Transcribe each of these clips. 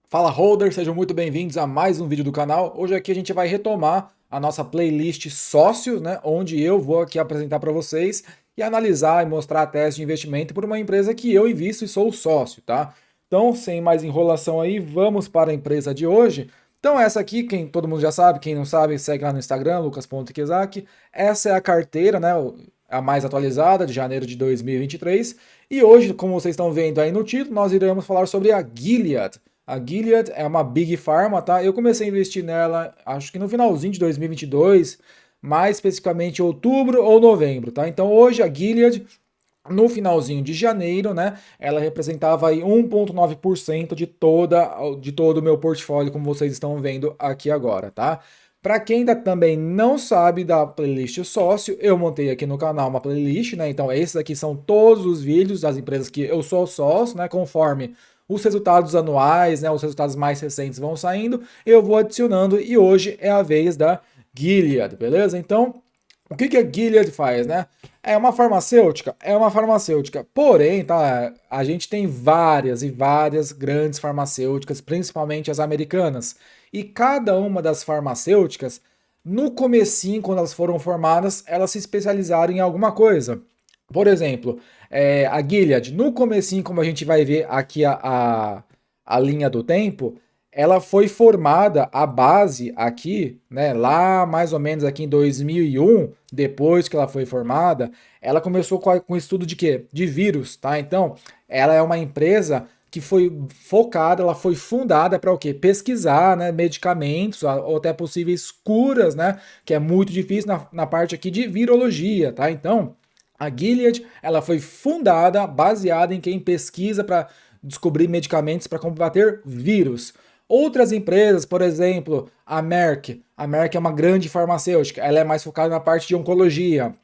Fala Holder, sejam muito bem-vindos a mais um vídeo do canal. Hoje aqui a gente vai retomar a nossa playlist sócios, né, onde eu vou aqui apresentar para vocês e analisar e mostrar a tese de investimento por uma empresa que eu invisto e sou sócio, tá? Então, sem mais enrolação aí, vamos para a empresa de hoje. Então, essa aqui, quem todo mundo já sabe, quem não sabe, segue lá no Instagram, lucas.kezaki. Essa é a carteira, né, a mais atualizada de janeiro de 2023. E hoje, como vocês estão vendo aí no título, nós iremos falar sobre a Gilead. A Gilead é uma Big Pharma, tá? Eu comecei a investir nela, acho que no finalzinho de 2022, mais especificamente outubro ou novembro, tá? Então hoje a Gilead, no finalzinho de janeiro, né, ela representava aí 1,9% de todo o meu portfólio, como vocês estão vendo aqui agora, tá? Para quem ainda também não sabe da playlist sócio, eu montei aqui no canal uma playlist, né? Então esses aqui são todos os vídeos das empresas que eu sou sócio, né? Conforme os resultados anuais, né? Os resultados mais recentes vão saindo, eu vou adicionando e hoje é a vez da Gilead, beleza? Então, o que que a Gilead faz, né? É uma farmacêutica? É uma farmacêutica. Porém, tá, a gente tem várias e várias grandes farmacêuticas, principalmente as americanas. E cada uma das farmacêuticas, no comecinho, quando elas foram formadas, elas se especializaram em alguma coisa. Por exemplo, a Gilead, no comecinho, como a gente vai ver aqui a linha do tempo, ela foi formada, a base aqui, né, lá mais ou menos aqui em 2001, depois que ela foi formada, ela começou com estudo de quê? De vírus, tá? Então, ela é uma empresa que foi focada, ela foi fundada para o quê? Pesquisar, né, medicamentos ou até possíveis curas, né, que é muito difícil na parte aqui de virologia, tá? Então, a Gilead, ela foi fundada baseada em quem pesquisa para descobrir medicamentos para combater vírus. Outras empresas, por exemplo, a Merck é uma grande farmacêutica, ela é mais focada na parte de oncologia.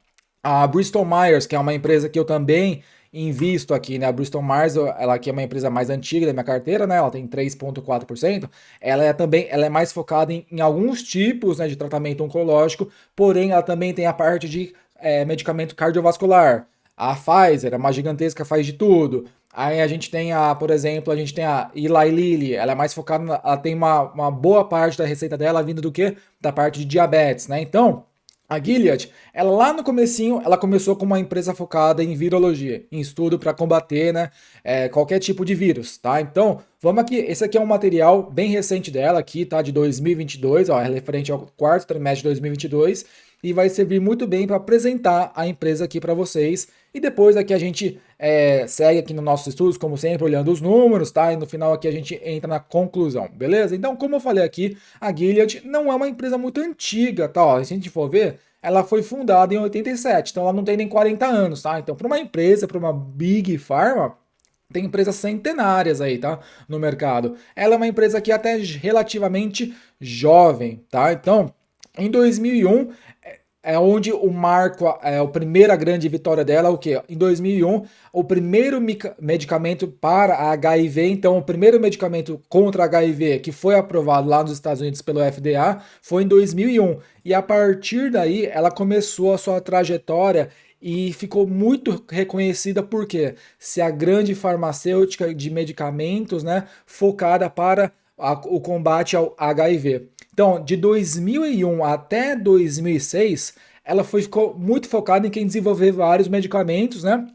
A Bristol Myers, que é uma empresa que eu também invisto aqui, né? A Bristol Myers, ela aqui é uma empresa mais antiga da minha carteira, né? Ela tem 3,4%. Ela é mais focada em alguns tipos, né, de tratamento oncológico, porém ela também tem a parte de medicamento cardiovascular. A Pfizer é uma gigantesca, faz de tudo. Aí a gente tem por exemplo, a gente tem a Eli Lilly, ela é mais focada, ela tem uma boa parte da receita dela vindo do quê? Da parte de diabetes, né? Então, a Gilead, ela lá no comecinho, ela começou como uma empresa focada em virologia, em estudo para combater, né, qualquer tipo de vírus, tá? Então, vamos aqui, esse aqui é um material bem recente dela aqui, tá? De 2022, ó, é referente ao quarto trimestre de 2022 e vai servir muito bem para apresentar a empresa aqui para vocês. E depois aqui a gente segue aqui nos nossos estudos, como sempre, olhando os números, tá? E no final aqui a gente entra na conclusão, beleza? Então, como eu falei aqui, a Gilead não é uma empresa muito antiga, tá? Ó, se a gente for ver, ela foi fundada em 87, então ela não tem nem 40 anos, tá? Então, para uma empresa, para uma Big Pharma, tem empresas centenárias aí, tá? No mercado. Ela é uma empresa que é até relativamente jovem, tá? Então, em 2001 é onde o marco, a primeira grande vitória dela é o quê? Em 2001, o primeiro medicamento para HIV, então o primeiro medicamento contra HIV que foi aprovado lá nos Estados Unidos pelo FDA foi em 2001. E a partir daí ela começou a sua trajetória e ficou muito reconhecida porque se a grande farmacêutica de medicamentos, né, focada para o combate ao HIV. Então, de 2001 até 2006, ficou muito focada em quem desenvolver vários medicamentos, né?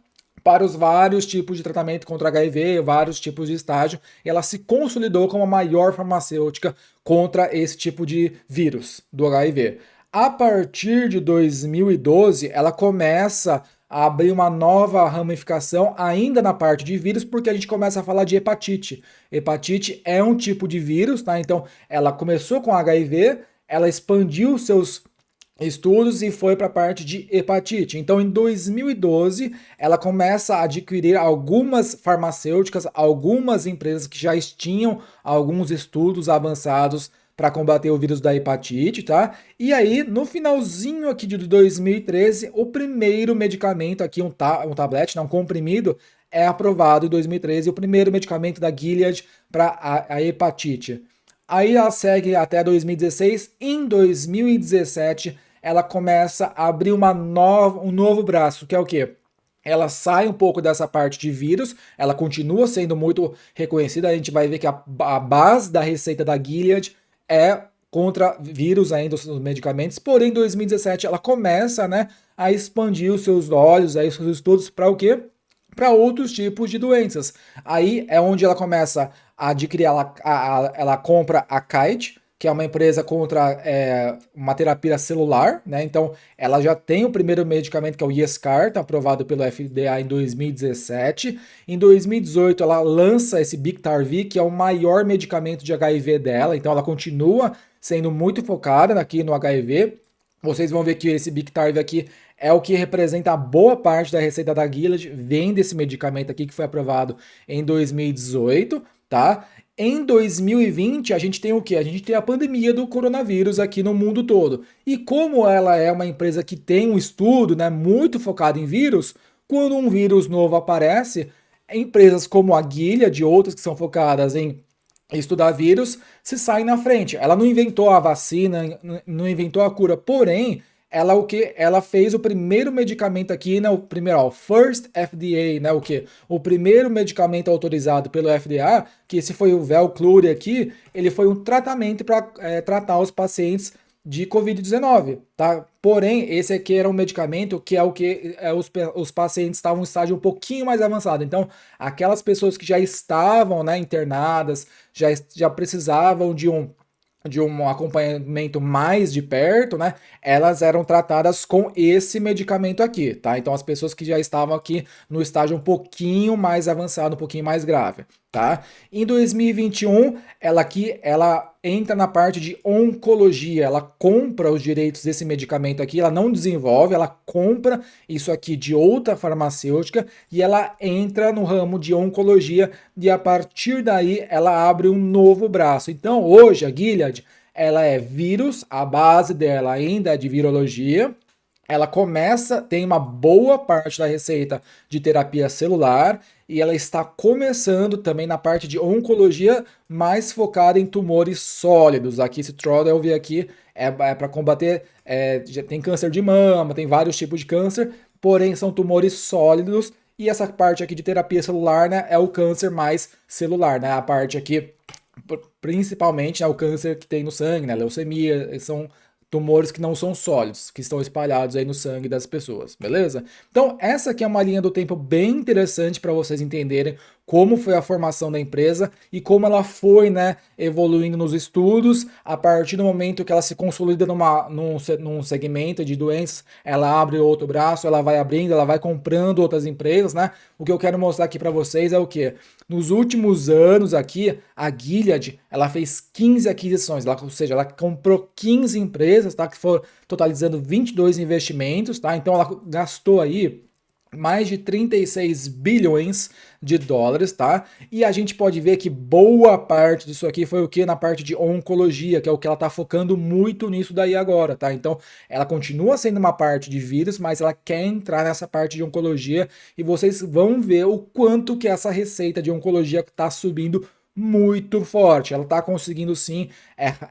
Para os vários tipos de tratamento contra HIV, vários tipos de estágio, e ela se consolidou como a maior farmacêutica contra esse tipo de vírus do HIV. A partir de 2012, ela começa a abrir uma nova ramificação ainda na parte de vírus, porque a gente começa a falar de hepatite. Hepatite é um tipo de vírus, tá? Então, ela começou com HIV, ela expandiu seus estudos e foi para a parte de hepatite. Então, em 2012, ela começa a adquirir algumas farmacêuticas, algumas empresas que já tinham alguns estudos avançados para combater o vírus da hepatite, tá? E aí, no finalzinho aqui de 2013, o primeiro medicamento aqui, um tablete, não, um comprimido, é aprovado em 2013, o primeiro medicamento da Gilead para a hepatite. Aí ela segue até 2016. Em 2017, ela começa a abrir um novo braço, que é o quê? ela sai um pouco dessa parte de vírus, ela continua sendo muito reconhecida, a gente vai ver que a base da receita da Gilead é contra vírus ainda, os medicamentos, porém em 2017 ela começa, né, a expandir os seus olhos, aí, os seus estudos para o quê? Para outros tipos de doenças. Aí é onde ela começa a adquirir, ela compra a Kite, que é uma empresa contra uma terapia celular, né? Então, ela já tem o primeiro medicamento, que é o Yescar, tá aprovado pelo FDA em 2017. Em 2018, ela lança esse Biktarvy, que é o maior medicamento de HIV dela. Então, ela continua sendo muito focada aqui no HIV. Vocês vão ver que esse Biktarvy aqui é o que representa a boa parte da receita da Gilead, vem desse medicamento aqui que foi aprovado em 2018, tá? Em 2020, a gente tem o quê? A gente tem a pandemia do coronavírus aqui no mundo todo. E como ela é uma empresa que tem um estudo, né, muito focado em vírus, quando um vírus novo aparece, empresas como a Gilead e outras que são focadas em estudar vírus se saem na frente. Ela não inventou a vacina, não inventou a cura, porém, ela o que? Ela fez o primeiro medicamento aqui, né? O primeiro, ó, First FDA, né? O que? O primeiro medicamento autorizado pelo FDA, que esse foi o Velclure aqui, ele foi um tratamento para tratar os pacientes de Covid-19, tá? Porém, esse aqui era um medicamento que é o que os pacientes estavam em estágio um pouquinho mais avançado. Então, aquelas pessoas que já estavam, né, internadas, já precisavam de um acompanhamento mais de perto, né? Elas eram tratadas com esse medicamento aqui, tá? Então as pessoas que já estavam aqui no estágio um pouquinho mais avançado, um pouquinho mais grave, tá? Em 2021, ela entra na parte de oncologia, ela compra os direitos desse medicamento aqui, ela não desenvolve, ela compra isso aqui de outra farmacêutica e ela entra no ramo de oncologia e a partir daí ela abre um novo braço. Então hoje a Gilead, ela é vírus, a base dela ainda é de virologia, ela começa, tem uma boa parte da receita de terapia celular e ela está começando também na parte de oncologia mais focada em tumores sólidos. Aqui esse Trodelvy aqui é para combater, tem câncer de mama, tem vários tipos de câncer, porém são tumores sólidos e essa parte aqui de terapia celular, né, é o câncer mais celular, né, a parte aqui principalmente, né, o câncer que tem no sangue, né, leucemia, são tumores que não são sólidos, que estão espalhados aí no sangue das pessoas, beleza? Então, essa aqui é uma linha do tempo bem interessante para vocês entenderem como foi a formação da empresa e como ela foi, né, evoluindo nos estudos. A partir do momento que ela se consolida num segmento de doenças, ela abre outro braço, ela vai abrindo, ela vai comprando outras empresas, né? O que eu quero mostrar aqui para vocês é o que? Nos últimos anos aqui, a Gilead, ela fez 15 aquisições, ou seja, ela comprou 15 empresas, tá? Que foram totalizando 22 investimentos, tá? Então ela gastou aí mais de 36 bilhões de dólares, tá? E a gente pode ver que boa parte disso aqui foi o que? Na parte de oncologia, que é o que ela tá focando muito nisso daí agora, tá? Então, ela continua sendo uma parte de vírus, mas ela quer entrar nessa parte de oncologia e vocês vão ver o quanto que essa receita de oncologia tá subindo muito forte. Ela está conseguindo sim.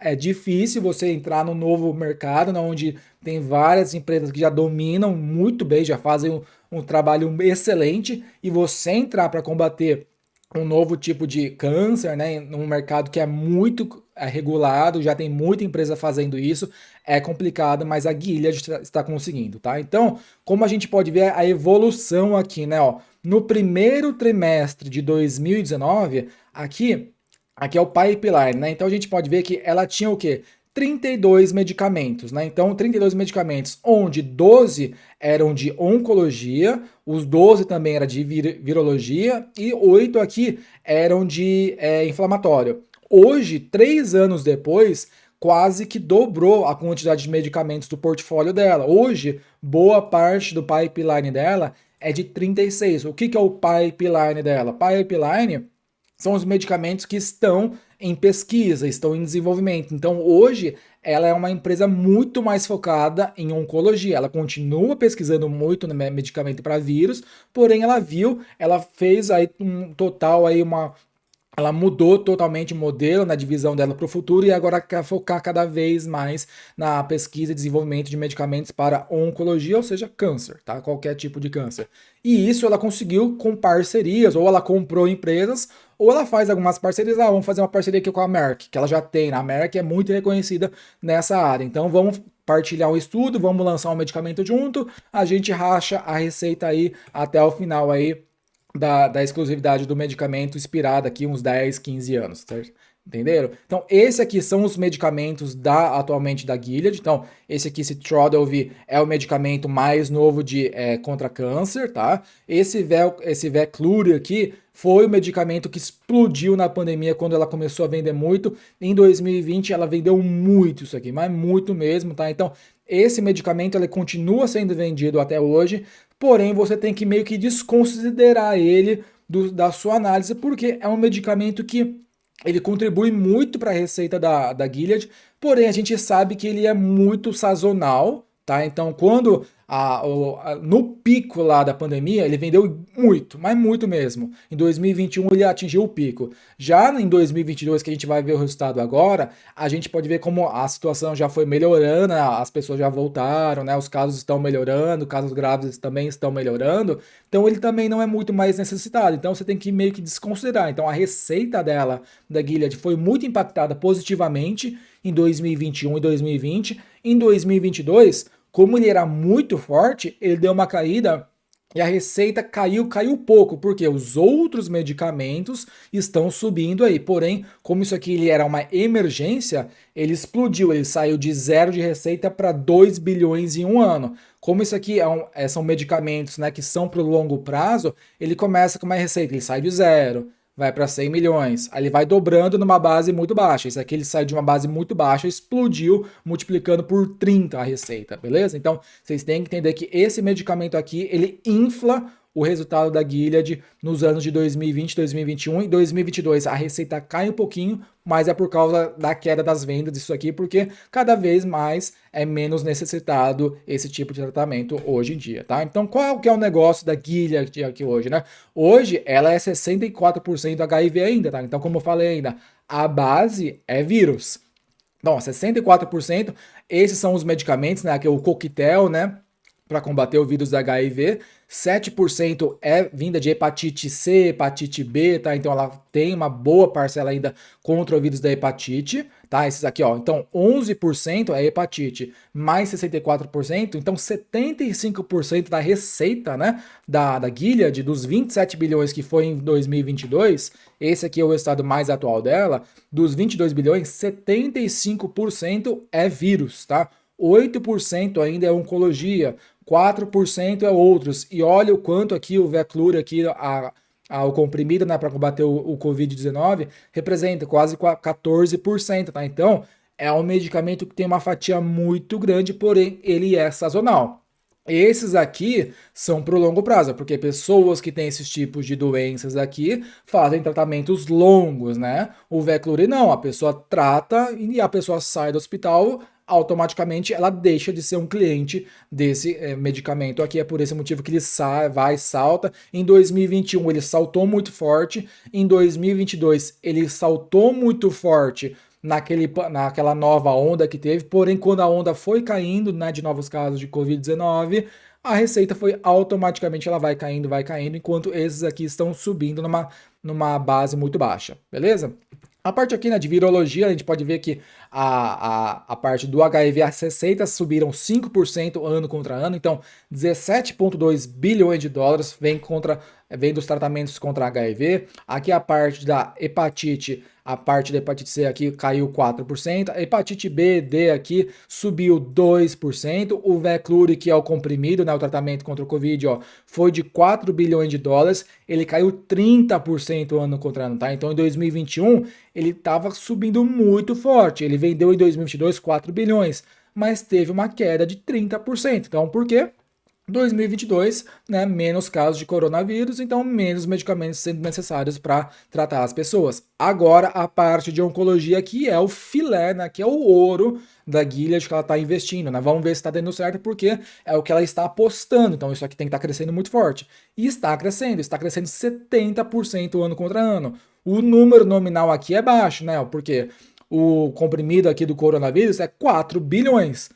É difícil você entrar no novo mercado, né, onde tem várias empresas que já dominam muito bem, já fazem um trabalho excelente, e você entrar para combater um novo tipo de câncer, né, num mercado que é muito regulado, já tem muita empresa fazendo isso, é complicado, mas a Gilead está conseguindo, tá? Então, como a gente pode ver a evolução aqui, né, ó, no primeiro trimestre de 2019, aqui é o pipeline, né? Então a gente pode ver que ela tinha o quê? 32 medicamentos, né? Então, 32 medicamentos, onde 12 eram de oncologia, os 12 também eram de virologia e 8 aqui eram de inflamatório. Hoje, 3 anos depois, quase que dobrou a quantidade de medicamentos do portfólio dela. Hoje, boa parte do pipeline dela é de 36. O que é o pipeline dela? Pipeline são os medicamentos que estão em pesquisa, estão em desenvolvimento. Então, hoje, ela é uma empresa muito mais focada em oncologia. Ela continua pesquisando muito no medicamento para vírus, porém ela fez aí um total aí ela mudou totalmente o modelo na divisão dela para o futuro e agora quer focar cada vez mais na pesquisa e desenvolvimento de medicamentos para oncologia, ou seja, câncer, tá? Qualquer tipo de câncer. E isso ela conseguiu com parcerias, ou ela comprou empresas, ou ela faz algumas parcerias. Ah, vamos fazer uma parceria aqui com a Merck, que ela já tem, né? A Merck é muito reconhecida nessa área. Então vamos partilhar um estudo, vamos lançar um medicamento junto, a gente racha a receita aí até o final aí da exclusividade do medicamento expirada aqui uns 10, 15 anos, certo? Entenderam? Então, esse aqui são os medicamentos atualmente da Gilead. Então, esse aqui, esse Trodelvy, é o medicamento mais novo contra câncer, tá? Esse Veklury aqui foi o medicamento que explodiu na pandemia quando ela começou a vender muito. Em 2020, ela vendeu muito isso aqui, mas muito mesmo, tá? Então, esse medicamento ele continua sendo vendido até hoje, porém você tem que meio que desconsiderar ele da sua análise, porque é um medicamento que ele contribui muito para a receita da Gilead, porém a gente sabe que ele é muito sazonal, tá? Então, quando no pico lá da pandemia, ele vendeu muito, mas muito mesmo. Em 2021 ele atingiu o pico. Já em 2022, que a gente vai ver o resultado agora, a gente pode ver como a situação já foi melhorando, as pessoas já voltaram, né? Os casos estão melhorando, casos graves também estão melhorando. Então ele também não é muito mais necessitado. Então você tem que meio que desconsiderar. Então a receita dela, da Gilead, foi muito impactada positivamente em 2021 e 2020. Em 2022, como ele era muito forte, ele deu uma caída e a receita caiu pouco, porque os outros medicamentos estão subindo aí. Porém, como isso aqui ele era uma emergência, ele explodiu, ele saiu de zero de receita para 2 bilhões em um ano. Como isso aqui são medicamentos, né, que são para o longo prazo, ele começa com uma receita, ele sai de zero, vai para 100 milhões, aí ele vai dobrando numa base muito baixa. Isso aqui ele saiu de uma base muito baixa, explodiu, multiplicando por 30 a receita, beleza? Então, vocês têm que entender que esse medicamento aqui, ele infla o resultado da Gilead nos anos de 2020, 2021 e 2022. A receita cai um pouquinho, mas é por causa da queda das vendas disso aqui, porque cada vez mais é menos necessitado esse tipo de tratamento hoje em dia, tá? Então, qual que é o negócio da Gilead aqui hoje, né? Hoje, ela é 64% HIV ainda, tá? Então, como eu falei ainda, a base é vírus. Então, 64%, esses são os medicamentos, né? Que é o coquetel, né? Para combater o vírus da HIV, 7% é vinda de hepatite C, hepatite B, tá? Então ela tem uma boa parcela ainda contra o vírus da hepatite, tá? Esses aqui, ó. Então 11% é hepatite, mais 64%, então 75% da receita, né, da Gilead, dos 27 bilhões que foi em 2022, esse aqui é o estado mais atual dela, dos 22 bilhões, 75% é vírus, tá? 8% ainda é oncologia, 4% é outros. E olha o quanto aqui o Veklury, aqui, o comprimido, né, para combater o Covid-19, representa quase 14%, tá? Então, é um medicamento que tem uma fatia muito grande, porém, ele é sazonal. Esses aqui são para o longo prazo, porque pessoas que têm esses tipos de doenças aqui fazem tratamentos longos, né? O Veklury não, a pessoa trata e a pessoa sai do hospital, automaticamente ela deixa de ser um cliente desse medicamento aqui. É por esse motivo que ele salta. Em 2021 ele saltou muito forte, em 2022 ele saltou muito forte naquela nova onda que teve, porém quando a onda foi caindo, né, de novos casos de Covid-19, a receita foi automaticamente, ela vai caindo, enquanto esses aqui estão subindo numa base muito baixa, beleza? A parte aqui, né, de virologia, a gente pode ver que a parte do HIV, as receitas subiram 5% ano contra ano, então 17,2 bilhões de dólares vem dos tratamentos contra HIV. Aqui a parte da hepatite, a parte da hepatite C aqui caiu 4%, a hepatite B, D aqui subiu 2%, o Veklury, que é o comprimido, né, o tratamento contra o Covid, ó, foi de 4 bilhões de dólares, ele caiu 30% ano contra ano, tá? Então em 2021 ele estava subindo muito forte, ele vendeu em 2022 4 bilhões, mas teve uma queda de 30%. Então por quê? 2022, né, menos casos de coronavírus, então menos medicamentos sendo necessários para tratar as pessoas. Agora, a parte de oncologia, que é o filé, né, que é o ouro da Gilead que ela está investindo, né? Vamos ver se está dando certo, porque é o que ela está apostando. Então, isso aqui tem que estar crescendo muito forte. E está crescendo 70% ano contra ano. O número nominal aqui é baixo, né? Porque o comprimido aqui do coronavírus é 4 bilhões.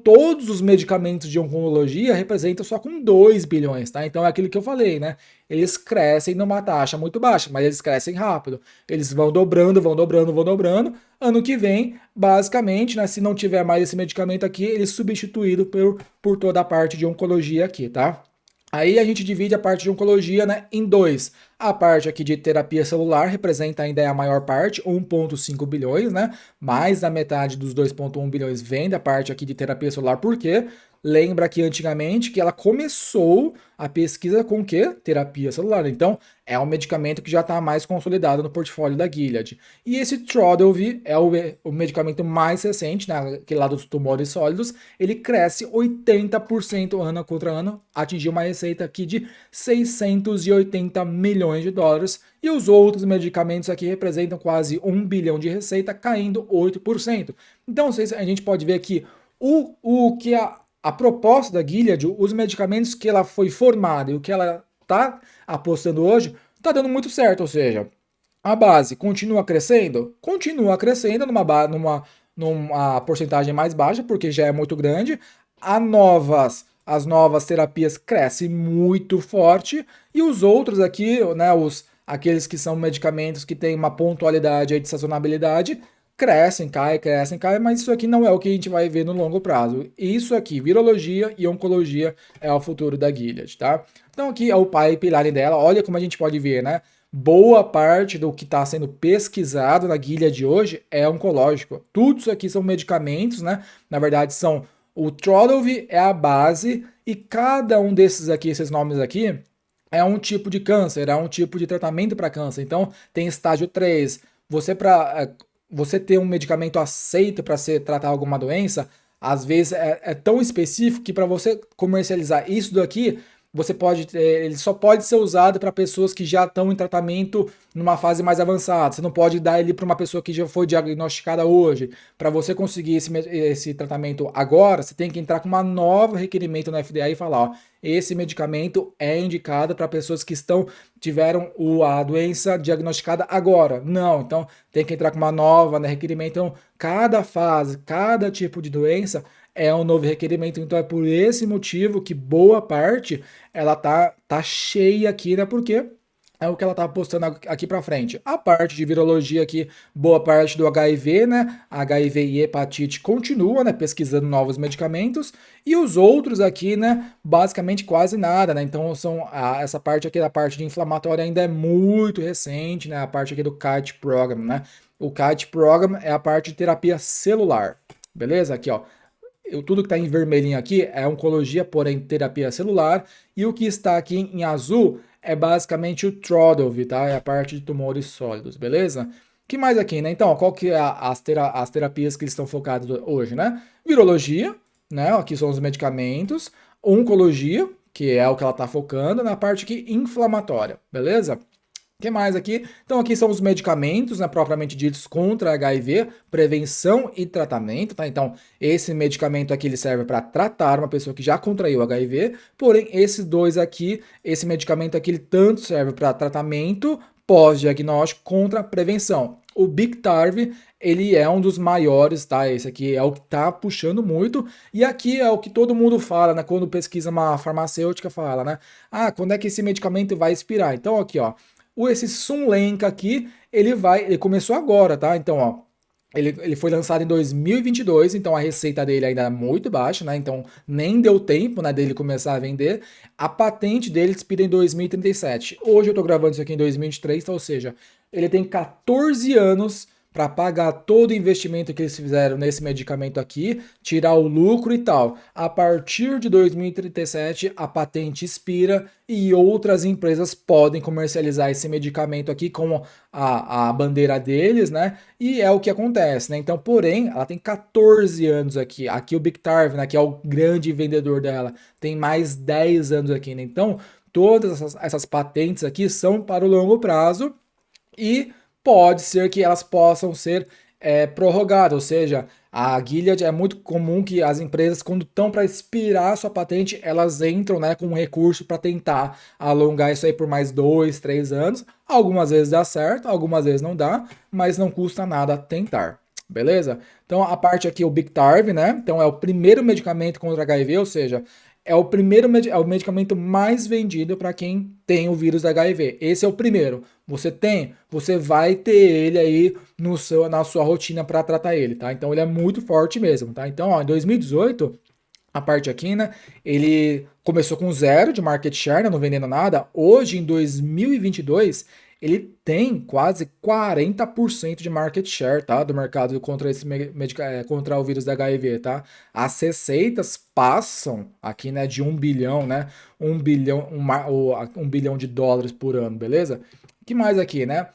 Todos os medicamentos de oncologia representam só com 2 bilhões, tá? Então é aquilo que eu falei, né? Eles crescem numa taxa muito baixa, mas eles crescem rápido. Eles vão dobrando, vão dobrando, vão dobrando. Ano que vem, basicamente, né? Se não tiver mais esse medicamento aqui, ele é substituído por toda a parte de oncologia aqui, tá? Aí a gente divide a parte de oncologia, né, em dois. A parte aqui de terapia celular representa ainda a maior parte, 1,5 bilhões, né? Mais da metade dos 2,1 bilhões vem da parte aqui de terapia celular. Por quê? Lembra que antigamente que ela começou a pesquisa com o quê? Terapia celular. Então, é um medicamento que já está mais consolidado no portfólio da Gilead. E esse Trodelvy é o medicamento mais recente, né, aquele lá dos tumores sólidos. Ele cresce 80% ano contra ano, atingiu uma receita aqui de 680 milhões de dólares. E os outros medicamentos aqui representam quase 1 bilhão de receita, caindo 8%. Então, a gente pode ver aqui o que a proposta da Gilead, os medicamentos que ela foi formada e o que ela está apostando hoje, está dando muito certo. Ou seja, a base continua crescendo? Continua crescendo numa porcentagem mais baixa, porque já é muito grande. As novas terapias crescem muito forte. E os outros aqui, né, aqueles que são medicamentos que têm uma pontualidade aí de sazonabilidade, crescem, caem, mas isso aqui não é o que a gente vai ver no longo prazo. Isso aqui, virologia e oncologia, é o futuro da Gilead, tá? Então aqui é o pipeline dela, olha como a gente pode ver, né? Boa parte do que está sendo pesquisado na Gilead de hoje é oncológico. Tudo isso aqui são medicamentos, né? Na verdade, o Trodelvy é a base e cada um desses aqui, esses nomes aqui, é um tipo de câncer, é um tipo de tratamento para câncer. Então, tem estágio 3. Você ter um medicamento aceito para tratar alguma doença, às vezes é tão específico que para você comercializar isso daqui, ele só pode ser usado para pessoas que já estão em tratamento numa fase mais avançada. Você não pode dar ele para uma pessoa que já foi diagnosticada hoje. Para você conseguir esse tratamento agora, você tem que entrar com uma nova requerimento no FDA e falar, ó, esse medicamento é indicado para pessoas que tiveram a doença diagnosticada agora. Não, então tem que entrar com uma nova, né, requerimento. Então, cada fase, cada tipo de doença é um novo requerimento. Então é por esse motivo que boa parte ela tá cheia aqui, né? Porque é o que ela tá postando aqui para frente. A parte de virologia aqui, boa parte do HIV, né? HIV e hepatite continua, né? Pesquisando novos medicamentos. E os outros aqui, né? Basicamente quase nada, né? Então essa parte aqui da parte de inflamatória ainda é muito recente, né? A parte aqui do CAT Program, né? O CAT Program é a parte de terapia celular. Beleza? Aqui, ó. Tudo que está em vermelhinho aqui é oncologia, porém terapia celular. E o que está aqui em azul é basicamente o Trodelvy, tá? É a parte de tumores sólidos, beleza? Que mais aqui, né? Então, qual que é as terapias que eles estão focados hoje, né? Virologia, né? Aqui são os medicamentos. Oncologia, que é o que ela está focando, na parte aqui inflamatória, beleza? O que mais aqui? Então aqui são os medicamentos, né, propriamente ditos contra HIV, prevenção e tratamento, tá? Então esse medicamento aqui ele serve para tratar uma pessoa que já contraiu HIV, porém esses dois aqui, esse medicamento aqui ele tanto serve para tratamento pós-diagnóstico contra prevenção. O Biktarvy, ele é um dos maiores, tá? Esse aqui é o que tá puxando muito, e aqui é o que todo mundo fala, né? Quando pesquisa uma farmacêutica, fala, né? Ah, quando é que esse medicamento vai expirar? Então aqui, ó, esse Sunlenca aqui, ele começou agora, tá? Então, ó, ele foi lançado em 2022, então a receita dele ainda é muito baixa, né? Então nem deu tempo, né, dele começar a vender. A patente dele expira em 2037. Hoje eu tô gravando isso aqui em 2023, então, ou seja, ele tem 14 anos para pagar todo o investimento que eles fizeram nesse medicamento aqui, tirar o lucro e tal. A partir de 2037, a patente expira e outras empresas podem comercializar esse medicamento aqui com a bandeira deles, né? E é o que acontece, né? Então, porém, ela tem 14 anos aqui. Aqui o Biktarvy, né, que é o grande vendedor dela, tem mais 10 anos aqui, né? Então, todas essas patentes aqui são para o longo prazo e pode ser que elas possam ser é prorrogada, ou seja, a Gilead é muito comum que as empresas, quando estão para expirar a sua patente, elas entram, né, com um recurso para tentar alongar isso aí por mais 2, 3 anos. Algumas vezes dá certo, algumas vezes não dá, mas não custa nada tentar. Beleza? Então a parte aqui, o Biktarv, né? Então é o primeiro medicamento contra HIV, ou seja, é o primeiro é o medicamento mais vendido para quem tem o vírus da HIV. Esse é o primeiro. Você tem, você vai ter ele aí no seu, na sua rotina para tratar ele, tá? Então ele é muito forte mesmo, tá? Então, ó, em 2018, a parte aqui, né? Ele começou com zero de market share, né, não vendendo nada. Hoje, em 2022, ele tem quase 40% de market share, tá? Do mercado contra esse contra o vírus da HIV, tá? As receitas passam aqui, né, de 1 bilhão, né? 1 bilhão, 1 bilhão de dólares por ano, beleza? Que mais aqui, né?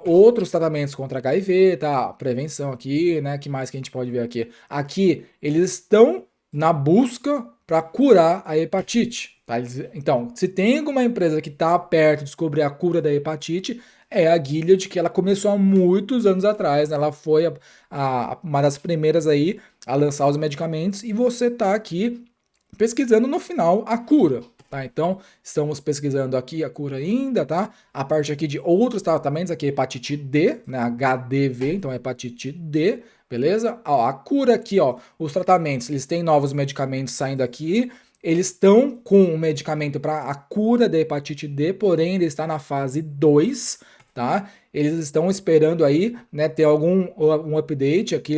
Outros tratamentos contra HIV, tá? Prevenção aqui, né? Que mais que a gente pode ver aqui? Aqui, eles estão na busca para curar a hepatite. Tá? Então, se tem alguma empresa que está perto de descobrir a cura da hepatite, é a Gilead, que ela começou há muitos anos atrás, né? Ela foi uma das primeiras aí a lançar os medicamentos e você está aqui pesquisando no final a cura. Tá? Então, estamos pesquisando aqui a cura ainda, tá? A parte aqui de outros tratamentos, aqui hepatite D, né? HDV, então hepatite D, beleza? Ó, a cura aqui, ó, os tratamentos, eles têm novos medicamentos saindo aqui, eles estão com um medicamento para a cura da hepatite D, porém ele está na fase 2, tá? Eles estão esperando aí, né, ter um update aqui,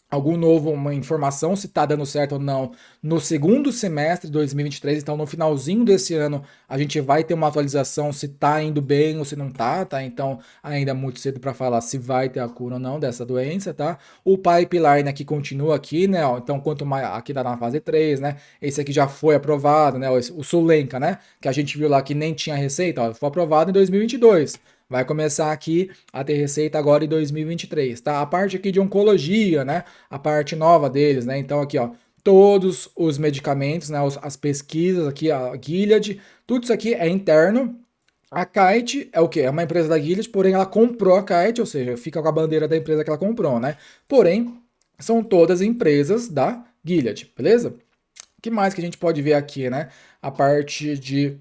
algum novo, uma informação se está dando certo ou não no segundo semestre de 2023, então no finalzinho desse ano a gente vai ter uma atualização se está indo bem ou se não tá, tá? Então ainda é muito cedo para falar se vai ter a cura ou não dessa doença, tá? O pipeline aqui continua aqui, né? Ó, então quanto mais aqui tá na fase 3, né? Esse aqui já foi aprovado, né? O Sulenca, né? Que a gente viu lá que nem tinha receita, ó, foi aprovado em 2022. Vai começar aqui a ter receita agora em 2023, tá? A parte aqui de oncologia, né? A parte nova deles, né? Então aqui, ó, todos os medicamentos, né? As pesquisas aqui, a Gilead, tudo isso aqui é interno. A Kite é o quê? É uma empresa da Gilead, porém ela comprou a Kite, ou seja, fica com a bandeira da empresa que ela comprou, né? Porém, são todas empresas da Gilead, beleza? O que mais que a gente pode ver aqui, né? A parte de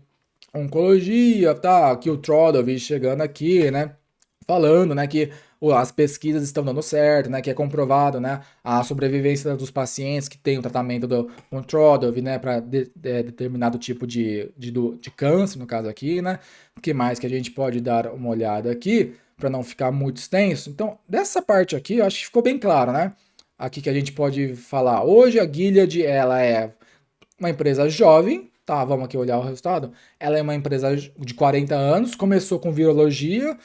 oncologia, tá? Aqui o Trodov chegando aqui, né? Falando, né, que as pesquisas estão dando certo, né, que é comprovado, né, a sobrevivência dos pacientes que têm o tratamento do Trodov, né, para determinado tipo de câncer, no caso aqui, né? O que mais que a gente pode dar uma olhada aqui, para não ficar muito extenso? Então, dessa parte aqui, eu acho que ficou bem claro, né? Aqui que a gente pode falar. Hoje a Gilead, ela é uma empresa jovem, tá? Vamos aqui olhar o resultado. Ela é uma empresa de 40 anos, começou com virologia,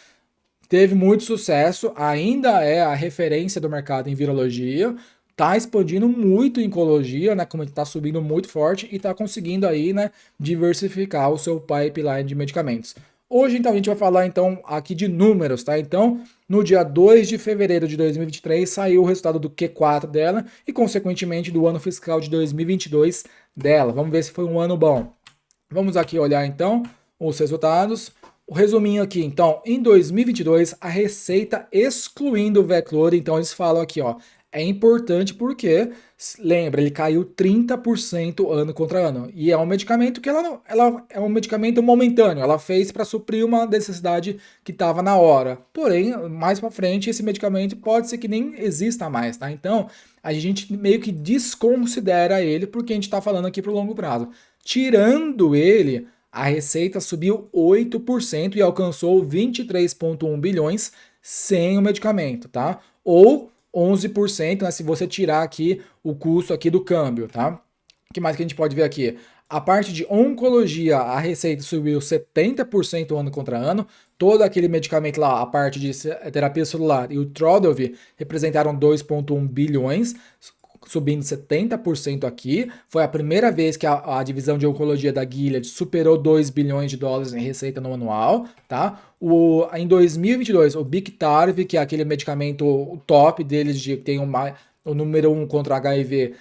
teve muito sucesso, ainda é a referência do mercado em virologia, tá expandindo muito em oncologia, né? Como está subindo muito forte e está conseguindo aí, né, diversificar o seu pipeline de medicamentos. Hoje, então, a gente vai falar então aqui de números, tá? Então, no dia 2 de fevereiro de 2023, saiu o resultado do Q4 dela e, consequentemente, do ano fiscal de 2022 dela. Vamos ver se foi um ano bom. Vamos aqui olhar, então, os resultados. O resuminho aqui, então, em 2022, a receita excluindo o Veclore, então eles falam aqui, ó, é importante porque, lembra, ele caiu 30% ano contra ano. E é um medicamento que ela é um medicamento momentâneo, ela fez para suprir uma necessidade que estava na hora. Porém, mais para frente, esse medicamento pode ser que nem exista mais, tá? Então, a gente meio que desconsidera ele porque a gente está falando aqui para o longo prazo. Tirando ele, a receita subiu 8% e alcançou 23,1 bilhões sem o medicamento, tá? Ou 11%, né, se você tirar aqui o custo aqui do câmbio, tá? O que mais que a gente pode ver aqui? A parte de oncologia, a receita subiu 70% ano contra ano. Todo aquele medicamento lá, a parte de terapia celular e o Trodov representaram 2,1 bilhões, subindo 70% aqui. Foi a primeira vez que a divisão de oncologia da Gilead superou 2 bilhões de dólares em receita no anual, tá? Em 2022, o Biktarv, que é aquele medicamento top deles, que tem o número 1 contra HIV,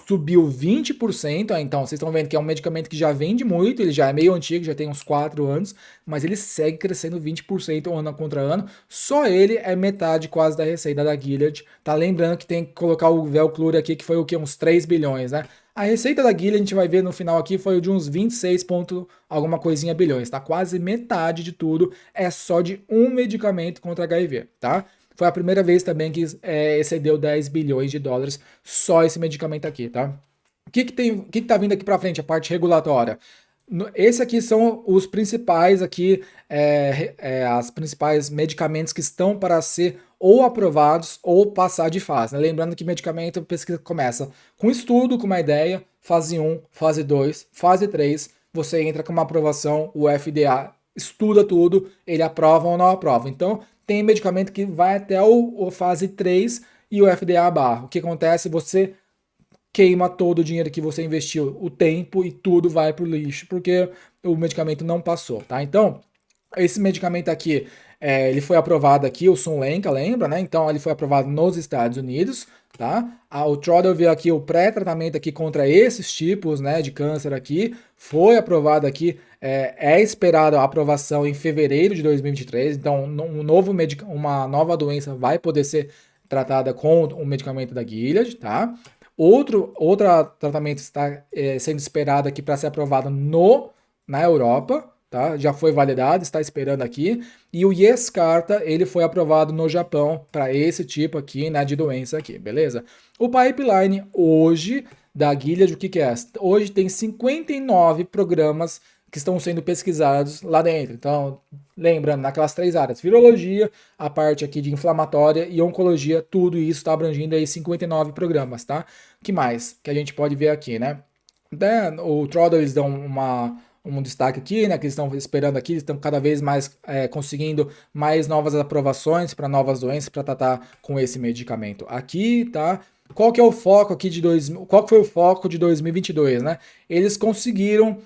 subiu 20%. Então, vocês estão vendo que é um medicamento que já vende muito, ele já é meio antigo, já tem uns 4 anos, mas ele segue crescendo 20% ano contra ano. Só ele é metade quase da receita da Gilead. Tá lembrando que tem que colocar o Velclure aqui, que foi o quê? Uns 3 bilhões, né? A receita da Gilead, a gente vai ver no final aqui, foi de uns 26 ponto alguma coisinha bilhões, tá? Quase metade de tudo é só de um medicamento contra HIV, tá? Foi a primeira vez também que excedeu 10 bilhões de dólares só esse medicamento aqui, tá? O que tá vindo aqui para frente? A parte regulatória. Esse aqui são os principais aqui, as principais medicamentos que estão para ser ou aprovados ou passar de fase, né? Lembrando que medicamento, pesquisa começa com estudo, com uma ideia, fase 1, fase 2, fase 3, você entra com uma aprovação, o FDA estuda tudo, ele aprova ou não aprova. Então, tem medicamento que vai até o fase 3 e o FDA barra. O que acontece? Você queima todo o dinheiro que você investiu, o tempo e tudo vai pro lixo, porque o medicamento não passou, tá? Então, esse medicamento aqui, ele foi aprovado aqui, o Sunlenca, lembra, né? Então, ele foi aprovado nos Estados Unidos, tá? O Trodelvy aqui, o pré-tratamento aqui contra esses tipos, né, de câncer aqui, foi aprovado aqui, é esperado a aprovação em fevereiro de 2023, então uma nova doença vai poder ser tratada com o medicamento da Gilead, tá? Outro tratamento está sendo esperado aqui para ser aprovado na Europa, tá? Já foi validado, está esperando aqui. E o Yescarta, ele foi aprovado no Japão para esse tipo aqui, né, de doença aqui, beleza? O pipeline hoje da Gilead, o que é? Hoje tem 59 programas que estão sendo pesquisados lá dentro. Então, lembrando, naquelas 3 áreas, virologia, a parte aqui de inflamatória e oncologia, tudo isso está abrangindo aí 59 programas, tá? Que mais que a gente pode ver aqui, né? O Troddle, eles dão um destaque aqui, né? Que eles estão esperando aqui, eles estão cada vez mais conseguindo mais novas aprovações para novas doenças para tratar com esse medicamento aqui, tá? Qual que é o foco aqui qual que foi o foco de 2022, né? Eles conseguiram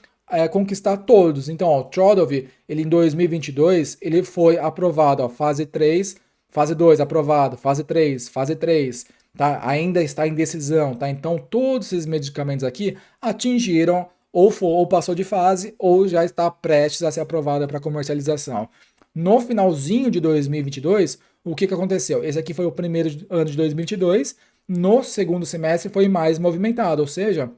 conquistar todos. Então, ó, o Trodelvy, ele em 2022, ele foi aprovado, ó, fase 3, fase 2 aprovado, fase 3, fase 3, tá? Ainda está em decisão, tá? Então, todos esses medicamentos aqui atingiram ou passou de fase ou já está prestes a ser aprovada para comercialização. No finalzinho de 2022, o que aconteceu? Esse aqui foi o primeiro ano de 2022, no segundo semestre foi mais movimentado, ou seja,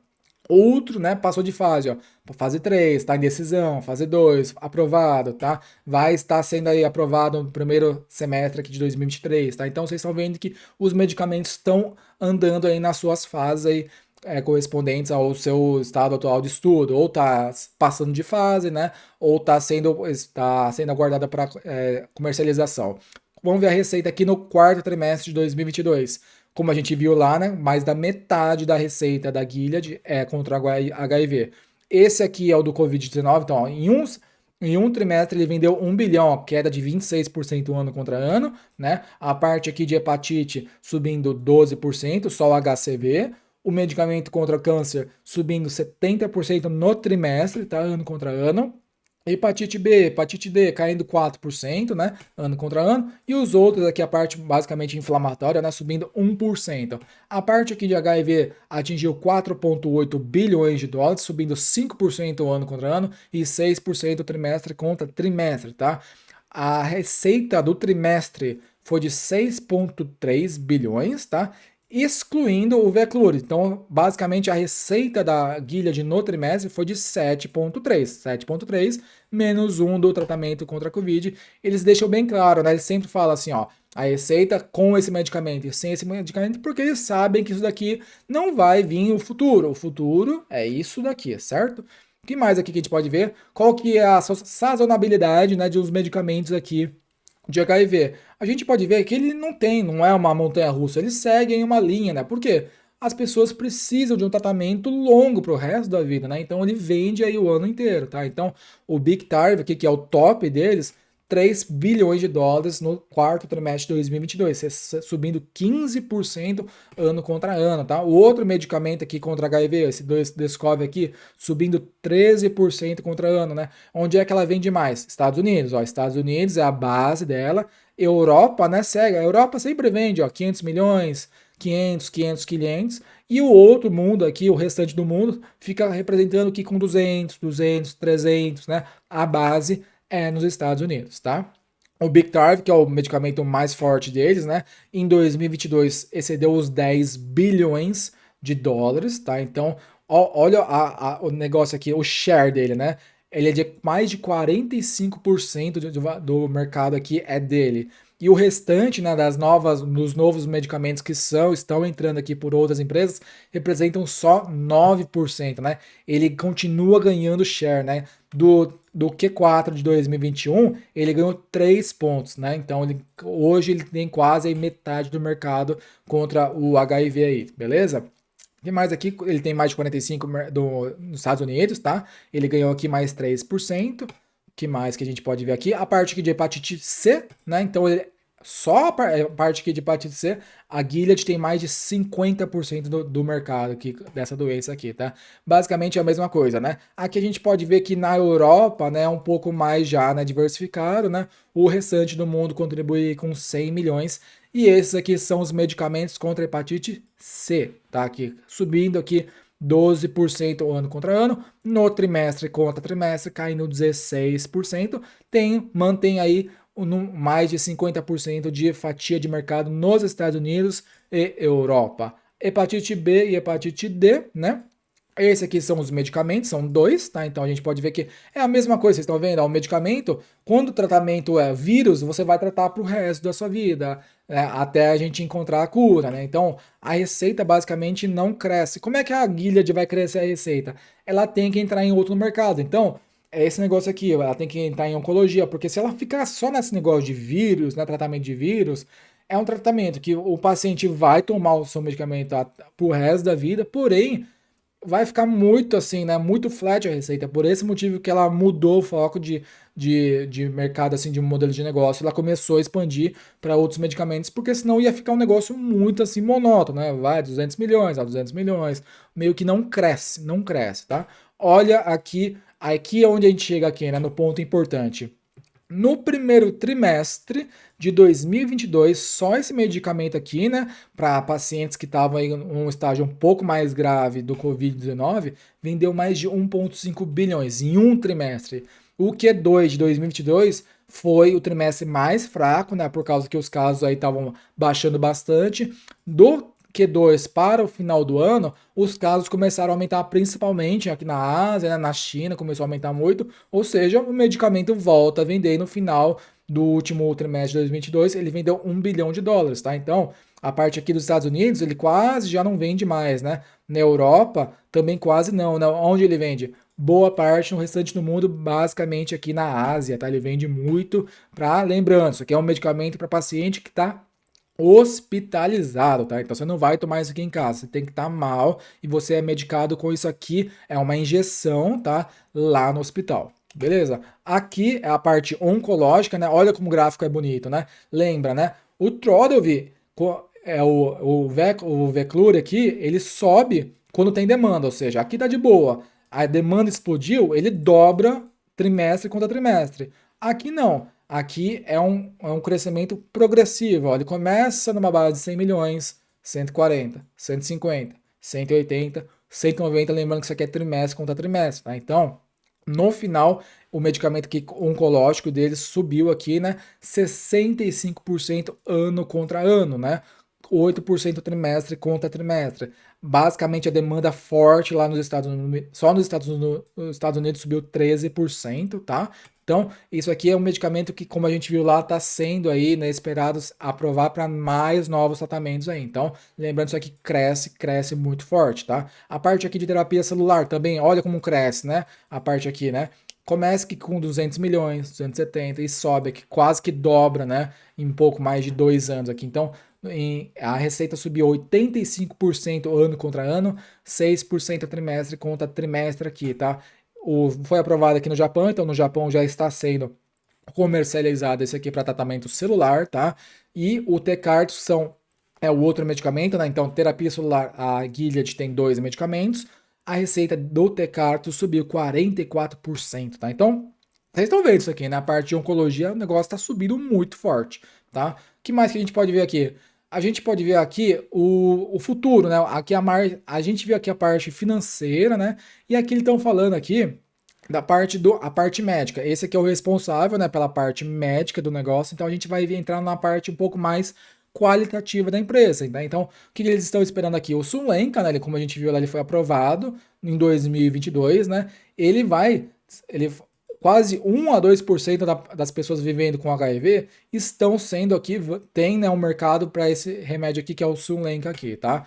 outro, né, passou de fase, ó, fase 3, está em decisão, fase 2, aprovado, tá? Vai estar sendo aí aprovado no primeiro semestre aqui de 2023, tá? Então vocês estão vendo que os medicamentos estão andando aí nas suas fases aí, correspondentes ao seu estado atual de estudo, ou está passando de fase, né? Ou está sendo aguardada para comercialização. Vamos ver a receita aqui no quarto trimestre de 2022. Como a gente viu lá, né? Mais da metade da receita da Gilead é contra HIV. Esse aqui é o do Covid-19, então, ó, em um trimestre ele vendeu 1 bilhão, ó, queda de 26% ano contra ano, né? A parte aqui de hepatite subindo 12%, só o HCV. O medicamento contra câncer subindo 70% no trimestre, tá? Ano contra ano. Hepatite B, hepatite D caindo 4%, né? Ano contra ano. E os outros aqui, a parte basicamente inflamatória, né? Subindo 1%. A parte aqui de HIV atingiu 4,8 bilhões de dólares, subindo 5% ano contra ano e 6% trimestre contra trimestre, tá? A receita do trimestre foi de 6,3 bilhões, tá? Excluindo o Veclure. Então, basicamente, a receita da Gilead no trimestre foi de 7,3. 7,3 menos 1 do tratamento contra a Covid. Eles deixam bem claro, né? Eles sempre falam assim, ó, a receita com esse medicamento e sem esse medicamento, porque eles sabem que isso daqui não vai vir o futuro. O futuro é isso daqui, certo? O que mais aqui que a gente pode ver? Qual que é a sazonabilidade, né, de os medicamentos aqui de HIV? A gente pode ver que ele não é uma montanha-russa, ele segue em uma linha, né? Por quê? As pessoas precisam de um tratamento longo para o resto da vida, né? Então ele vende aí o ano inteiro, tá? Então o Biktarvy aqui, que é o top deles, 3 bilhões de dólares no quarto trimestre de 2022, subindo 15% ano contra ano, tá? O outro medicamento aqui contra HIV, esse Descovy aqui, subindo 13% contra ano, né? Onde é que ela vende mais? Estados Unidos, ó, Estados Unidos é a base dela. Europa, né, segue. A Europa sempre vende, ó, 500 milhões, 500, 500, 500, e o outro mundo aqui, o restante do mundo, fica representando aqui com 200, 200, 300, né? A base é nos Estados Unidos, tá? O Biktarv, que é o medicamento mais forte deles, né? Em 2022 excedeu os 10 bilhões de dólares, tá? Então, olha o negócio aqui, o share dele, né? Ele é de mais de 45% do mercado aqui é dele. E o restante, né, dos novos medicamentos que estão entrando aqui por outras empresas, representam só 9%, né? Ele continua ganhando share, né? Do Q4 de 2021, ele ganhou 3 pontos, né? Então, hoje ele tem quase aí metade do mercado contra o HIV aí, beleza? O que mais aqui? Ele tem mais de 45 nos Estados Unidos, tá? Ele ganhou aqui mais 3%. O que mais que a gente pode ver aqui? A parte aqui de hepatite C, né? Então, só a parte aqui de hepatite C, a Gilead tem mais de 50% do mercado aqui, dessa doença aqui, tá? Basicamente é a mesma coisa, né? Aqui a gente pode ver que na Europa, né, é um pouco mais já, né, diversificado, né? O restante do mundo contribui com 100 milhões. E esses aqui são os medicamentos contra a hepatite C, tá? Aqui, subindo aqui 12% ano contra ano, no trimestre contra trimestre caindo 16%, mantém aí mais de 50% de fatia de mercado nos Estados Unidos e Europa. Hepatite B e hepatite D, né? Esse aqui são os medicamentos, são dois, tá? Então a gente pode ver que é a mesma coisa, vocês estão vendo? O medicamento, quando o tratamento é vírus, você vai tratar para o resto da sua vida, né? Até a gente encontrar a cura, né? Então a receita basicamente não cresce. Como é que a Gilead vai crescer a receita? Ela tem que entrar em outro mercado. Então, é esse negócio aqui, ela tem que entrar em oncologia, porque se ela ficar só nesse negócio de vírus, né, tratamento de vírus, é um tratamento que o paciente vai tomar o seu medicamento pro resto da vida, porém vai ficar muito assim, né? Muito flat a receita. Por esse motivo que ela mudou o foco de mercado, assim, de modelo de negócio. Ela começou a expandir para outros medicamentos, porque senão ia ficar um negócio muito assim monótono, né? Vai 200 milhões, a 200 milhões. Meio que não cresce, não cresce, tá? Olha aqui é onde a gente chega aqui, né? No ponto importante. No primeiro trimestre de 2022, só esse medicamento aqui, né, para pacientes que estavam em um estágio um pouco mais grave do Covid-19, vendeu mais de 1,5 bilhões em um trimestre. O Q2 de 2022 foi o trimestre mais fraco, né, por causa que os casos aí estavam baixando bastante. Do Q2 para o final do ano, os casos começaram a aumentar principalmente aqui na Ásia, né, na China, começou a aumentar muito, ou seja, o medicamento volta a vender no final do último trimestre de 2022, ele vendeu 1 bilhão de dólares, tá? Então, a parte aqui dos Estados Unidos, ele quase já não vende mais, né? Na Europa, também quase não, né? Onde ele vende? Boa parte no restante do mundo, basicamente aqui na Ásia, tá? Ele vende muito lembrando, isso aqui é um medicamento para paciente que está hospitalizado, tá? Então você não vai tomar isso aqui em casa, você tem que estar mal e você é medicado com isso aqui, é uma injeção, tá? Lá no hospital. Beleza? Aqui é a parte oncológica, né? Olha como o gráfico é bonito, né? Lembra, né? O Trodelvy, o Veclure aqui, ele sobe quando tem demanda, ou seja, aqui tá de boa. A demanda explodiu, ele dobra trimestre contra trimestre. Aqui não. Aqui é um crescimento progressivo. Ó. Ele começa numa base de 100 milhões, 140, 150, 180, 190. Lembrando que isso aqui é trimestre contra trimestre. Tá? Então, no final, o medicamento oncológico dele subiu aqui, né? 65% ano contra ano, né? 8% trimestre contra trimestre. Basicamente, a demanda forte lá nos Estados Unidos, só nos Estados Unidos subiu 13%, tá? Então, isso aqui é um medicamento que, como a gente viu lá, está sendo aí, né, esperado aprovar para mais novos tratamentos aí. Então, lembrando, isso aqui cresce muito forte, tá? A parte aqui de terapia celular também, olha como cresce, né? A parte aqui, né? Começa que com 200 milhões, 270 e sobe aqui, quase que dobra, né? Em pouco mais de 2 anos aqui. Então, a receita subiu 85% ano contra ano, 6% trimestre contra trimestre aqui, tá? Foi aprovado aqui no Japão, então no Japão já está sendo comercializado esse aqui para tratamento celular, tá? E o Tecartus é o outro medicamento, né? Então, terapia celular, a Gilead tem 2 medicamentos, a receita do Tecartus subiu 44%, tá? Então, vocês estão vendo isso aqui, na parte de oncologia, o negócio está subindo muito forte, tá? O que mais que a gente pode ver aqui? a gente pode ver aqui o futuro, né? Aqui a gente viu aqui a parte financeira, né? E aqui eles estão falando aqui da parte a parte médica. Esse aqui é o responsável, né, pela parte médica do negócio. Então a gente vai entrar na parte um pouco mais qualitativa da empresa, né? Então, o que eles estão esperando aqui? O Sulenca, né, como a gente viu lá, ele foi aprovado em 2022, né? Ele vai, ele quase 1 a 2% das pessoas vivendo com HIV estão sendo aqui, tem, né, um mercado para esse remédio aqui que é o Sulenca aqui, tá?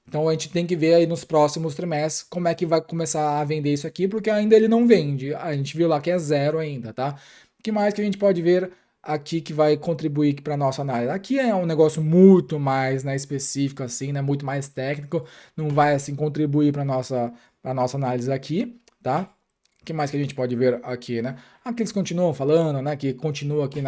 Então a gente tem que ver aí nos próximos trimestres como é que vai começar a vender isso aqui, porque ainda ele não vende. A gente viu lá que é zero ainda, tá? O que mais que a gente pode ver aqui que vai contribuir para nossa análise? Aqui é um negócio muito mais, né, específico assim, né, muito mais técnico, não vai assim contribuir para nossa análise aqui, tá? O que mais que a gente pode ver aqui, né? Aqui eles continuam falando, né, que continua aqui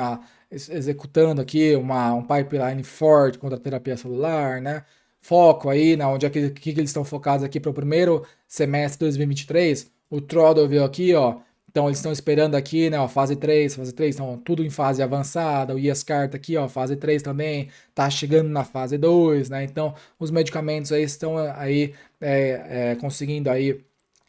executando aqui um pipeline forte contra a terapia celular, né? Foco aí, né, onde é que eles estão focados aqui para o primeiro semestre de 2023. O Trodel veio aqui, ó. Então eles estão esperando aqui, né, ó, fase 3, então tudo em fase avançada. O Yescarta tá aqui, ó, fase 3 também, tá chegando na fase 2, né? Então os medicamentos aí estão aí conseguindo aí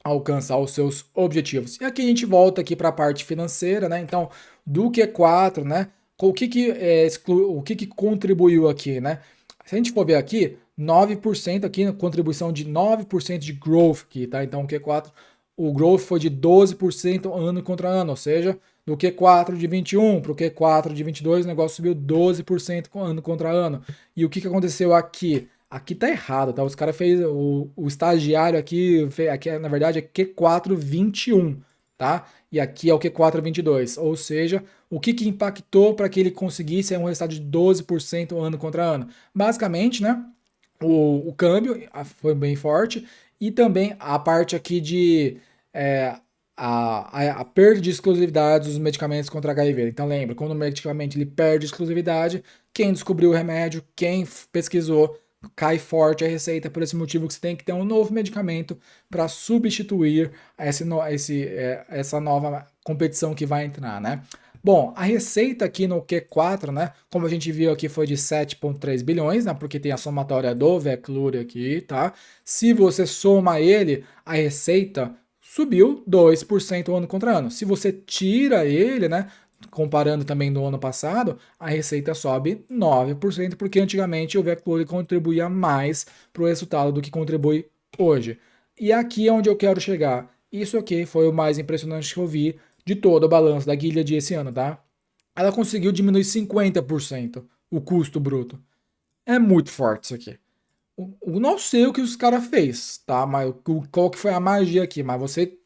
alcançar os seus objetivos. E aqui a gente volta aqui para a parte financeira, né? Então, do Q4, né? O que que contribuiu aqui, né? Se a gente for ver aqui, 9% aqui, contribuição de 9% de growth aqui, tá? Então, o Q4, o growth foi de 12% ano contra ano, ou seja, do Q4 de 21 para o Q4 de 22, o negócio subiu 12% ano contra ano. E o que que aconteceu aqui? Aqui tá errado, tá? Os caras fez o estagiário aqui na verdade é Q421, tá? E aqui é o Q422, ou seja, o que que impactou para que ele conseguisse um resultado de 12% ano contra ano? Basicamente, né? O câmbio foi bem forte e também a parte aqui de é, a perda de exclusividade dos medicamentos contra HIV. Então lembra, quando o medicamento ele perde exclusividade, quem descobriu o remédio, quem pesquisou, cai forte a receita. Por esse motivo que você tem que ter um novo medicamento para substituir essa nova competição que vai entrar, né? Bom, a receita aqui no Q4, né, como a gente viu aqui, foi de 7,3 bilhões, né, porque tem a somatória do Veclure aqui, tá? Se você soma ele, a receita subiu 2% ano contra ano. Se você tira ele, né, comparando também no ano passado, a receita sobe 9%, porque antigamente o Veclure contribuía mais para o resultado do que contribui hoje. E aqui é onde eu quero chegar. Isso aqui foi o mais impressionante que eu vi de todo o balanço da Gilead esse ano, tá? Ela conseguiu diminuir 50% o custo bruto. É muito forte isso aqui. Eu não sei o que os caras fez, tá? Mas qual que foi a magia aqui? Mas você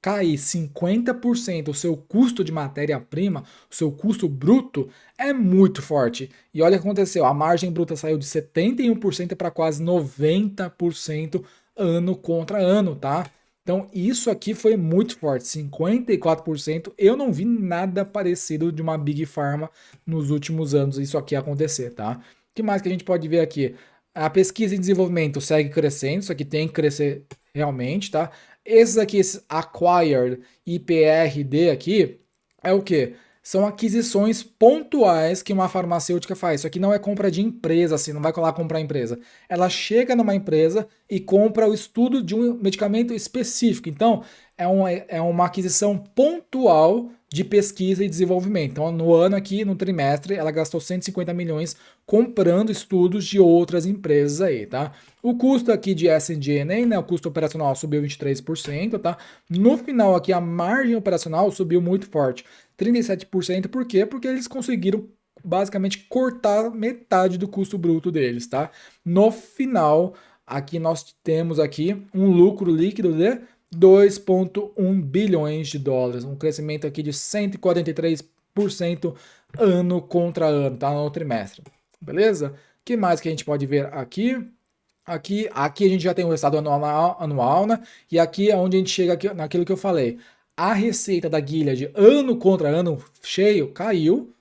cair 50% o seu custo de matéria-prima, o seu custo bruto, é muito forte. E olha o que aconteceu, a margem bruta saiu de 71% para quase 90% ano contra ano, tá? Então isso aqui foi muito forte, 54%. Eu não vi nada parecido de uma Big Pharma nos últimos anos isso aqui acontecer, tá? O que mais que a gente pode ver aqui? A pesquisa e desenvolvimento segue crescendo, isso aqui tem que crescer realmente, tá? Esses aqui, esse Acquired IPRD aqui, é o que? São aquisições pontuais que uma farmacêutica faz. Isso aqui não é compra de empresa, assim, não vai colar comprar empresa. Ela chega numa empresa e compra o estudo de um medicamento específico. Então, é uma aquisição pontual de pesquisa e desenvolvimento. Então, no ano aqui, no trimestre, ela gastou 150 milhões comprando estudos de outras empresas aí, tá? O custo aqui de SG&A, né, o custo operacional subiu 23%, tá? No final aqui, a margem operacional subiu muito forte, 37%. Por quê? Porque eles conseguiram basicamente cortar metade do custo bruto deles, tá? No final, aqui nós temos aqui um lucro líquido de 2,1 bilhões de dólares, um crescimento aqui de 143% ano contra ano, tá? No trimestre. Beleza? O que mais que a gente pode ver aqui? Aqui a gente já tem o resultado anual, né? E aqui é onde a gente chega aqui, naquilo que eu falei. A receita da Gilead ano contra ano cheio caiu.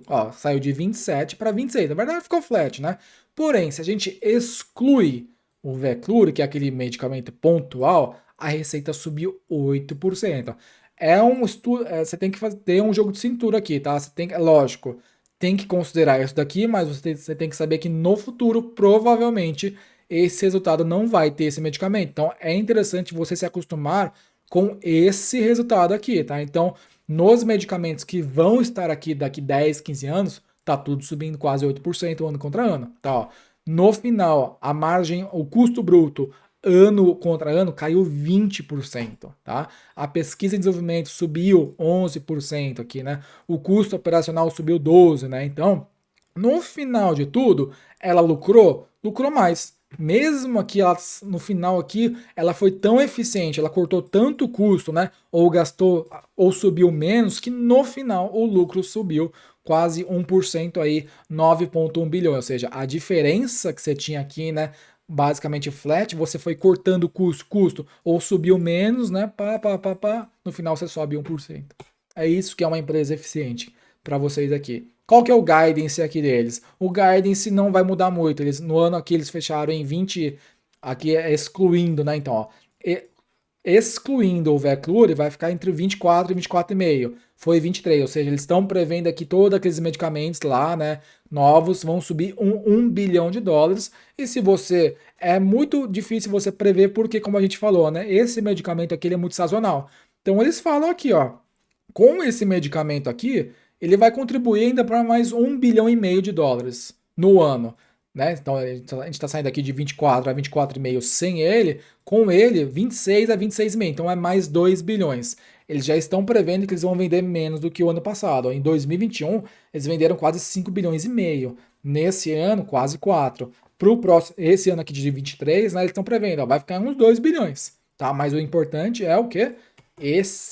Ó, saiu de 27 para 26. Na verdade ficou flat, né? Porém, se a gente exclui o Veclure, que é aquele medicamento pontual, a receita subiu 8%. É um estudo, você tem que ter um jogo de cintura aqui, tá? Você tem, lógico, tem que considerar isso daqui, mas você tem que saber que no futuro, provavelmente, esse resultado não vai ter esse medicamento. Então, é interessante você se acostumar com esse resultado aqui, tá? Então, nos medicamentos que vão estar aqui daqui 10, 15 anos, tá tudo subindo quase 8% ano contra ano, tá? Ó. No final, a margem, o custo bruto ano contra ano caiu 20%, tá? A pesquisa e desenvolvimento subiu 11% aqui, né? O custo operacional subiu 12%, né? Então, no final de tudo, ela lucrou? Lucrou mais. Mesmo aqui, ela, no final aqui, ela foi tão eficiente, ela cortou tanto custo, né? Ou gastou, ou subiu menos, que no final o lucro subiu quase 1% aí, 9,1 bilhões. Ou seja, a diferença que você tinha aqui, né? Basicamente flat, você foi cortando custo, ou subiu menos, né? No final você sobe 1%. É isso que é uma empresa eficiente para vocês aqui. Qual que é o guidance aqui deles? O guidance não vai mudar muito. Eles, no ano aqui eles fecharam em 20, aqui é excluindo, né? Então, ó, excluindo o Veclure, vai ficar entre 24 e 24,5. Foi 23, ou seja, eles estão prevendo aqui todos aqueles medicamentos lá, né, novos, vão subir 1 bilhão de dólares. E se você, é muito difícil você prever, porque como a gente falou, né, esse medicamento aqui ele é muito sazonal. Então eles falam aqui, ó, com esse medicamento aqui, ele vai contribuir ainda para mais 1,5 bilhão de dólares no ano. Né? Então a gente está saindo aqui de 24 a 24,5 sem ele, com ele 26 a 26,5, então é mais 2 bilhões. Eles já estão prevendo que eles vão vender menos do que o ano passado. Em 2021, eles venderam quase 5 bilhões e meio. Nesse ano, quase 4. Pro próximo, esse ano aqui de 23, né, eles estão prevendo, ó, vai ficar uns 2 bilhões. Tá? Mas o importante é o quê?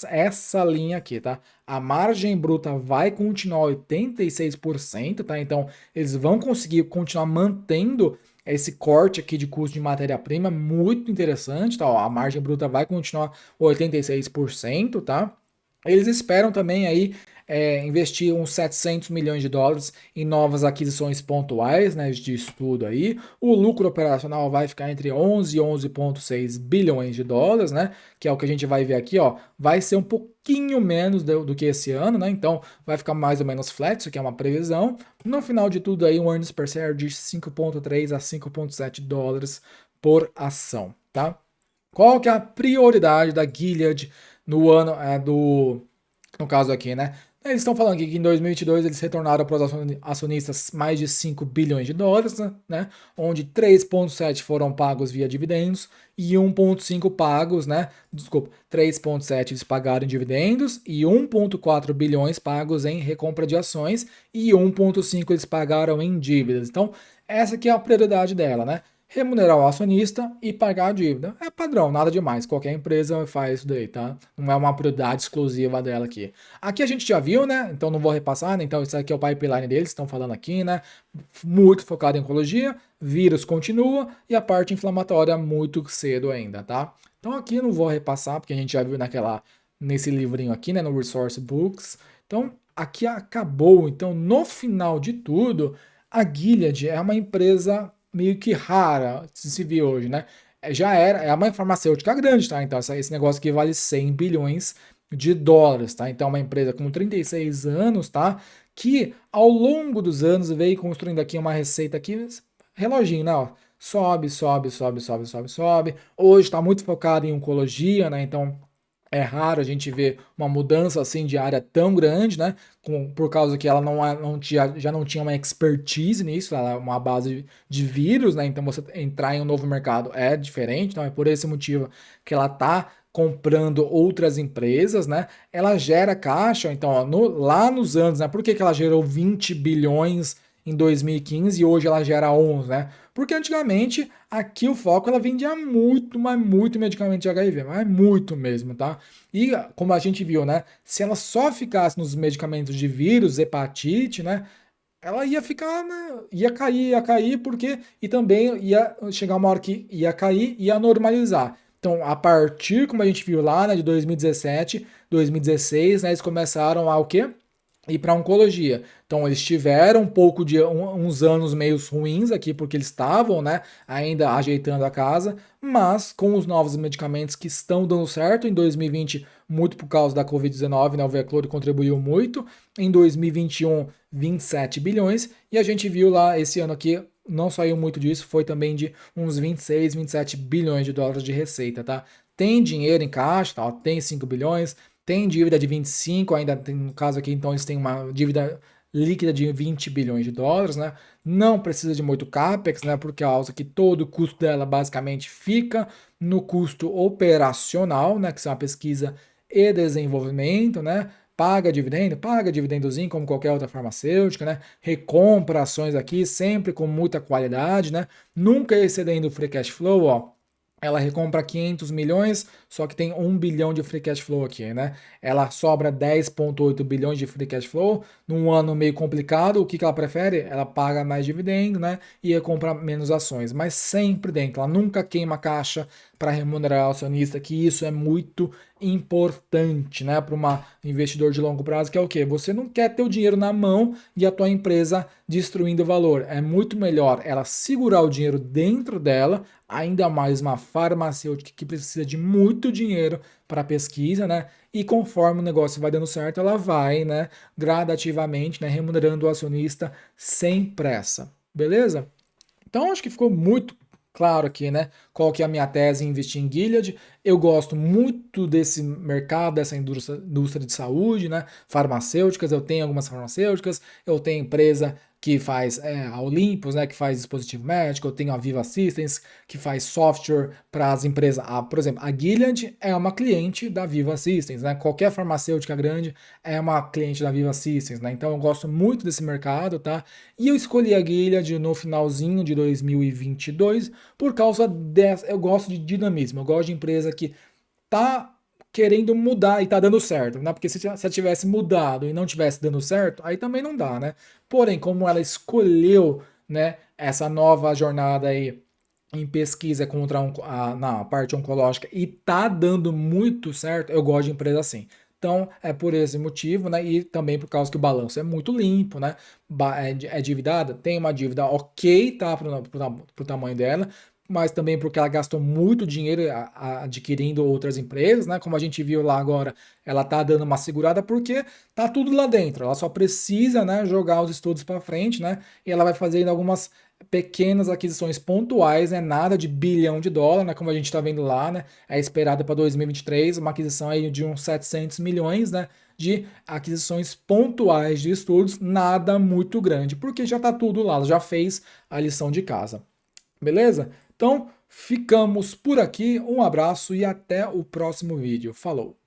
Essa linha aqui, tá? A margem bruta vai continuar 86%, tá? Então, eles vão conseguir continuar mantendo esse corte aqui de custo de matéria-prima, muito interessante, tá? Ó, a margem bruta vai continuar 86%, tá? Eles esperam também aí investir uns 700 milhões de dólares em novas aquisições pontuais, né, de estudo aí. O lucro operacional vai ficar entre 11 e 11,6 bilhões de dólares, né, que é o que a gente vai ver aqui, ó, vai ser um pouquinho menos do que esse ano, né, então vai ficar mais ou menos flat, isso aqui é uma previsão. No final de tudo aí, um earnings per share de 5,3 a 5,7 dólares por ação, tá? Qual que é a prioridade da Gilead no ano no caso aqui, né? Eles estão falando aqui que em 2022 eles retornaram para os acionistas mais de 5 bilhões de dólares, né? Onde 3,7 foram pagos via dividendos e 1,5 pagos, né? Desculpa, 3,7 eles pagaram em dividendos e 1,4 bilhões pagos em recompra de ações e 1,5 eles pagaram em dívidas. Então, essa aqui é a prioridade dela, né? Remunerar o acionista e pagar a dívida. É padrão, nada demais. Qualquer empresa faz isso daí, tá? Não é uma prioridade exclusiva dela aqui. Aqui a gente já viu, né? Então não vou repassar, né? Então isso aqui é o pipeline deles, estão falando aqui, né? Muito focado em oncologia, vírus continua e a parte inflamatória muito cedo ainda, tá? Então aqui eu não vou repassar, porque a gente já viu nesse livrinho aqui, né? No Resource Books. Então aqui acabou. Então no final de tudo, a Gilead é uma empresa meio que rara de se ver hoje, né? Já é uma farmacêutica grande, tá? Então esse negócio aqui vale 100 bilhões de dólares, tá? Então é uma empresa com 36 anos, tá? Que ao longo dos anos veio construindo aqui uma receita aqui, reloginho, né? Ó, sobe, sobe, sobe, sobe, sobe, sobe. Hoje está muito focado em oncologia, né? Então é raro a gente ver uma mudança assim de área tão grande, né? Por causa que ela não tinha, já não tinha uma expertise nisso, ela é uma base de vírus, né? Então você entrar em um novo mercado é diferente, então é por esse motivo que ela tá comprando outras empresas, né? Ela gera caixa, então ó, lá nos anos, né? Por que ela gerou 20 bilhões em 2015 e hoje ela gera 11, né? Porque antigamente aqui o foco ela vendia muito, mas muito medicamento de HIV, mas muito mesmo, tá? E como a gente viu, né? Se ela só ficasse nos medicamentos de vírus, hepatite, né? Ela ia ficar, né, ia cair, porque e também ia chegar uma hora que ia cair e ia normalizar. Então, a partir, como a gente viu lá, né, de 2017, 2016, né, eles começaram a o quê? Ir para oncologia. Então eles tiveram um pouco de uns anos meio ruins aqui porque eles estavam, né, ainda ajeitando a casa, mas com os novos medicamentos que estão dando certo em 2020 muito por causa da Covid-19, né? O Veclore contribuiu muito. Em 2021, 27 bilhões, e a gente viu lá esse ano aqui, não saiu muito disso, foi também de uns 26, 27 bilhões de dólares de receita, tá? Tem dinheiro em caixa, tá? Tem 5 bilhões, tem dívida de 25, ainda tem, no caso aqui, então eles têm uma dívida líquida de 20 bilhões de dólares, né? Não precisa de muito capex, né? Por causa que todo o custo dela basicamente fica no custo operacional, né? Que são a pesquisa e desenvolvimento, né? Paga dividendozinho como qualquer outra farmacêutica, né? Recompra ações aqui sempre com muita qualidade, né? Nunca excedendo o free cash flow, ó. Ela recompra 500 milhões, só que tem 1 bilhão de free cash flow aqui, né? Ela sobra 10,8 bilhões de free cash flow. Num ano meio complicado, o que ela prefere? Ela paga mais dividendo, né? E compra menos ações, mas sempre dentro. Ela nunca queima caixa para remunerar o acionista, que isso é muito importante, né? Para um investidor de longo prazo, que é o quê? Você não quer ter o dinheiro na mão e a tua empresa destruindo o valor. É muito melhor ela segurar o dinheiro dentro dela, ainda mais uma farmacêutica que precisa de muito dinheiro para pesquisa, né? E conforme o negócio vai dando certo, ela vai, né, gradativamente, né, remunerando o acionista sem pressa. Beleza? Então acho que ficou muito claro aqui, né, qual que é a minha tese em investir em Gilead. Eu gosto muito desse mercado, dessa indústria de saúde, né, farmacêuticas. Eu tenho algumas farmacêuticas, eu tenho empresa que faz a Olympus, né, que faz dispositivo médico, eu tenho a Viva Systems, que faz software para as empresas. Por exemplo, a Gilead é uma cliente da Viva Systems, né? Qualquer farmacêutica grande é uma cliente da Viva Systems, né? Então eu gosto muito desse mercado, tá? E eu escolhi a Gilead no finalzinho de 2022 por causa dessa. Eu gosto de dinamismo, eu gosto de empresa que tá querendo mudar e tá dando certo, né? Porque se ela tivesse mudado e não tivesse dando certo, aí também não dá, né? Porém, como ela escolheu, né, essa nova jornada aí em pesquisa contra na parte oncológica e tá dando muito certo, eu gosto de empresa assim. Então, é por esse motivo, né? E também por causa que o balanço é muito limpo, né? É endividada, tem uma dívida ok, tá? Pro tamanho dela, mas também porque ela gastou muito dinheiro adquirindo outras empresas, né? Como a gente viu lá agora, ela tá dando uma segurada porque tá tudo lá dentro. Ela só precisa, né, jogar os estudos para frente, né? E ela vai fazendo algumas pequenas aquisições pontuais, né? Nada de bilhão de dólar, né? Como a gente está vendo lá, né? É esperada para 2023 uma aquisição aí de uns 700 milhões, né? De aquisições pontuais de estudos, nada muito grande, porque já está tudo lá, ela já fez a lição de casa. Beleza? Então, ficamos por aqui. Um abraço e até o próximo vídeo. Falou!